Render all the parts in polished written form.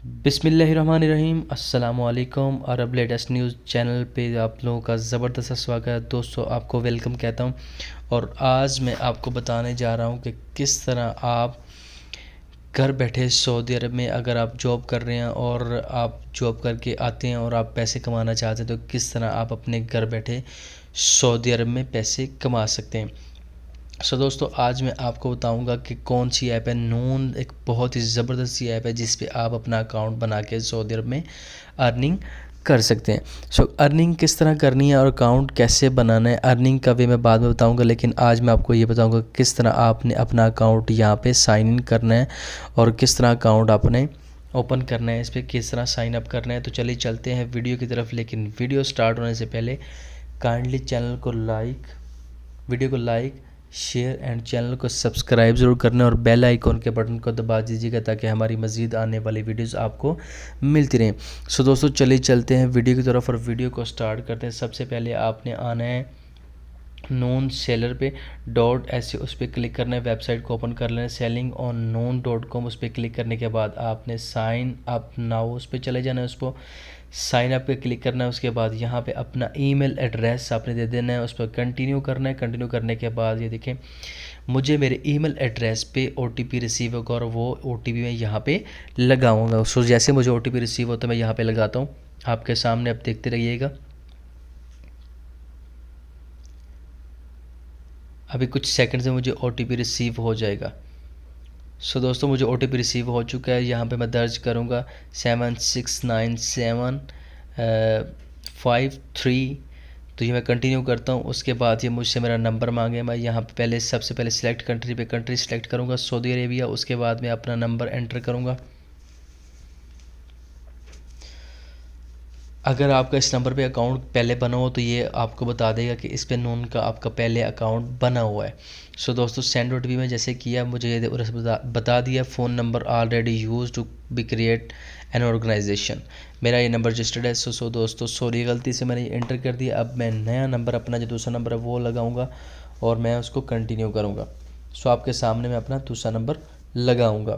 बिस्मिल्लाहिर्रहमानिर्रहीम अस्सलामुअलैकुम। अरब latest news channel पे आप लोगों का ज़बरदस्त स्वागत है। दोस्तों, आपको वेलकम कहता हूँ और आज मैं आपको बताने जा रहा हूँ कि किस तरह आप घर बैठे सऊदी अरब में अगर आप जॉब कर रहे हैं और आप जॉब करके आते हैं और आप पैसे कमाना चाहते हैं तो किस तरह आप अपने घर बैठे सऊदी अरब में पैसे कमा सकते हैं। दोस्तों, आज मैं आपको बताऊंगा कि कौन सी ऐप है। नून एक बहुत ही ज़बरदस्त सी ऐप है जिस पे आप अपना अकाउंट बना के सऊदी अरब में अर्निंग कर सकते हैं। अर्निंग किस तरह करनी है और अकाउंट कैसे बनाना है, अर्निंग का वे मैं बाद में बताऊंगा, लेकिन आज मैं आपको ये बताऊंगा किस तरह आपने अपना अकाउंट यहाँ पे साइन इन करना है और किस तरह अकाउंट आपने ओपन करना है, इस पर किस तरह साइन अप करना है। तो चलिए चलते हैं वीडियो की तरफ। लेकिन वीडियो स्टार्ट होने से पहले काइंडली वीडियो को लाइक शेयर एंड चैनल को सब्सक्राइब ज़रूर करना और बेल आइकॉन के बटन को दबा दीजिएगा ताकि हमारी मज़ीद आने वाली वीडियोस आपको मिलती रहें। दोस्तों, चलिए चलते हैं वीडियो की तरफ और वीडियो को स्टार्ट करते हैं। सबसे पहले आपने आना है नून सेलर पे .se, उस पर क्लिक करना है, वेबसाइट को ओपन कर लेना है। सेलिंग ऑन noon.com उस पर क्लिक करने के बाद आपने साइन अप नाउ उस पर चले जाना है, उसको साइन अप पे क्लिक करना है। उसके बाद यहाँ पे अपना ईमेल एड्रेस आपने दे देना है, उस पर कंटिन्यू करना है। कंटिन्यू करने के बाद ये देखें मुझे मेरे ईमेल एड्रेस पे OTP रिसीव होगा और वो OTP मैं यहाँ पे लगाऊंगा। जैसे मुझे OTP रिसीव होता है मैं यहाँ पे लगाता हूँ, आपके सामने आप देखते रहिएगा। अभी कुछ सेकंड में मुझे OTP रिसीव हो जाएगा। दोस्तों, मुझे OTP रिसीव हो चुका है। यहाँ पे मैं दर्ज करूँगा 769753। तो ये मैं कंटिन्यू करता हूँ। उसके बाद ये मुझसे मेरा नंबर मांगे। मैं यहाँ पे सबसे पहले सिलेक्ट कंट्री पे कंट्री सिलेक्ट करूँगा, सऊदी अरेबिया। उसके बाद मैं अपना नंबर एंटर करूँगा। अगर आपका इस नंबर पे अकाउंट पहले बना हो तो ये आपको बता देगा कि इस पे नून का आपका पहले अकाउंट बना हुआ है। दोस्तों, सेंड OTP में जैसे किया मुझे ये बता दिया phone number already use to be create an organisation. मेरा ये नंबर रजिस्टर्ड है। दोस्तों, सॉरी गलती से मैंने ये एंटर कर दिया। अब मैं नया नंबर अपना जो दूसरा नंबर है वो लगाऊंगा और मैं उसको कंटिन्यू करूँगा। आपके सामने मैं अपना दूसरा नंबर लगाऊँगा।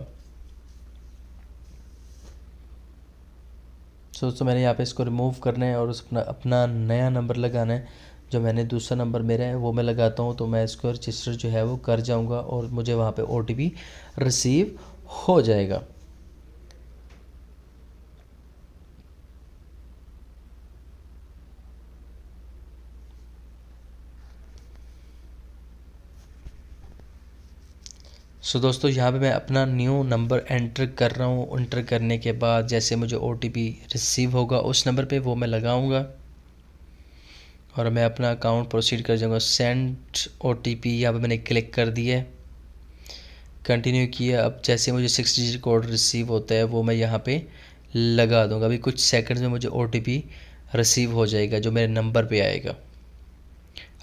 दोस्तों, मैंने यहाँ पे इसको रिमूव करना है और अपना नया नंबर लगाना है। जो मैंने दूसरा नंबर मेरा है वो मैं लगाता हूँ, तो मैं इसको रजिस्टर जो है वो कर जाऊँगा और मुझे वहाँ पे OTP रिसीव हो जाएगा। दोस्तों, यहाँ पे मैं अपना न्यू नंबर एंटर कर रहा हूँ। एंटर करने के बाद जैसे मुझे OTP रिसीव होगा उस नंबर पे वो मैं लगाऊंगा और मैं अपना अकाउंट प्रोसीड कर जाऊंगा। सेंड OTP यहाँ पे मैंने क्लिक कर दिया है, कंटिन्यू किया। अब जैसे मुझे 6 डिजिट कोड रिसीव होता है वो मैं यहाँ पे लगा दूंगा। अभी कुछ सेकंड्स में मुझे OTP रिसीव हो जाएगा जो मेरे नंबर पे आएगा।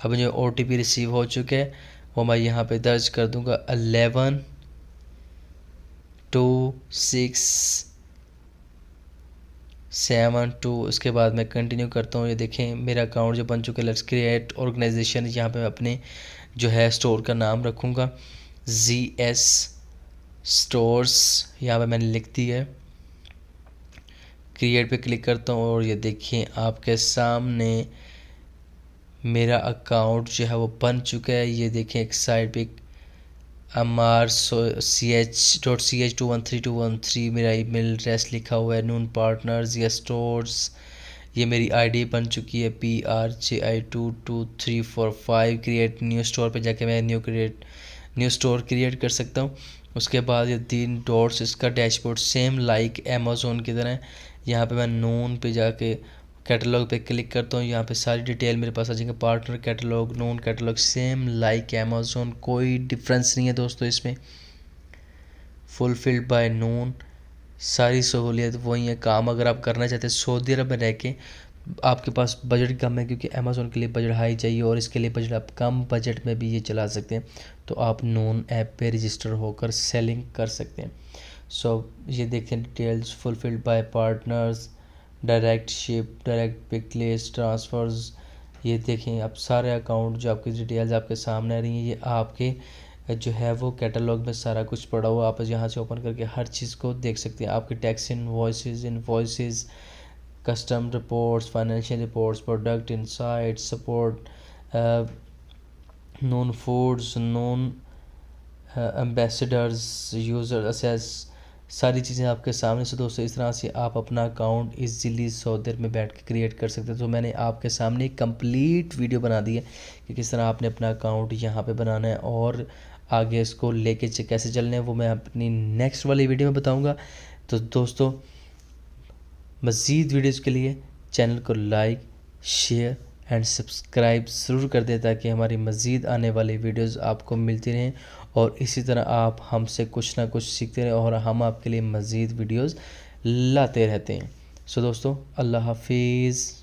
अब मुझे OTP रिसीव हो चुके हैं, वो मैं यहाँ पे दर्ज कर दूंगा 112672। उसके बाद मैं कंटिन्यू करता हूँ। ये देखें मेरा अकाउंट जो बन चुका है। लेट्स क्रिएट ऑर्गेनाइजेशन, यहाँ पे मैं अपने जो है स्टोर का नाम रखूँगा ZS स्टोर्स, यहाँ पे मैंने लिख दिया है। क्रिएट पे क्लिक करता हूँ और ये देखिए आपके सामने मेरा अकाउंट जो है वो बन चुका है। ये देखें एक साइड पे amar.ch.ch213213 मेरा ईमेल एड्रेस लिखा हुआ है। नून पार्टनर्स या स्टोर्स, ये मेरी ID बन चुकी है PRJI22345। क्रिएट न्यू स्टोर पे जाके मैं न्यू स्टोर क्रिएट कर सकता हूँ। उसके बाद ये 3 डॉट्स, इसका डैशबोर्ड सेम लाइक अमेज़ोन की तरह। यहाँ पे मैं नून पे जाके कैटलॉग पे क्लिक करता हूँ। यहाँ पे सारी डिटेल मेरे पास आ जाएंगे। पार्टनर कैटलॉग, नून कैटलॉग, सेम लाइक अमेज़ोन, कोई डिफरेंस नहीं है दोस्तों इसमें। फुलफिल्ड बाय नून, सारी सहूलियत वही है। काम अगर आप करना चाहते हैं सऊदी अरब में रह के, आपके पास बजट कम है क्योंकि अमेज़ोन के लिए बजट हाई चाहिए और इसके लिए बजट आप कम बजट में भी ये चला सकते हैं, तो आप नून ऐप पे रजिस्टर होकर सेलिंग कर सकते हैं। ये देखते हैं details. Fulfilled by partners, direct ship, direct पिकलेस ट्रांसफ़र्स। ये देखें आप सारे अकाउंट जो आपकी डिटेल्स आपके सामने आ रही हैं, ये आपके जो है वो कैटलॉग में सारा कुछ पड़ा हुआ, आप यहाँ से ओपन करके हर चीज़ को देख सकते हैं। आपके tax invoices, custom reports, financial reports, product insights, support, non foods, non ambassadors, user assess, सारी चीज़ें आपके सामने से दोस्तों। इस तरह से आप अपना अकाउंट इजीली 100 देर में बैठ के क्रिएट कर सकते हैं। तो मैंने आपके सामने एक कंप्लीट वीडियो बना दी है कि किस तरह आपने अपना अकाउंट यहाँ पे बनाना है और आगे इसको लेके कैसे चलना है, वो मैं अपनी नेक्स्ट वाली वीडियो में बताऊँगा। तो दोस्तों मज़ीद वीडियोज़ के लिए चैनल को लाइक, शेयर एंड सब्सक्राइब ज़रूर कर दें ताकि हमारी मज़ीद आने वाली वीडियोज़ आपको मिलती रहें और इसी तरह आप हमसे कुछ ना कुछ सीखते रहें और हम आपके लिए मज़ीद वीडियोज़ लाते रहते हैं। सो दोस्तों, अल्लाह हाफिज़।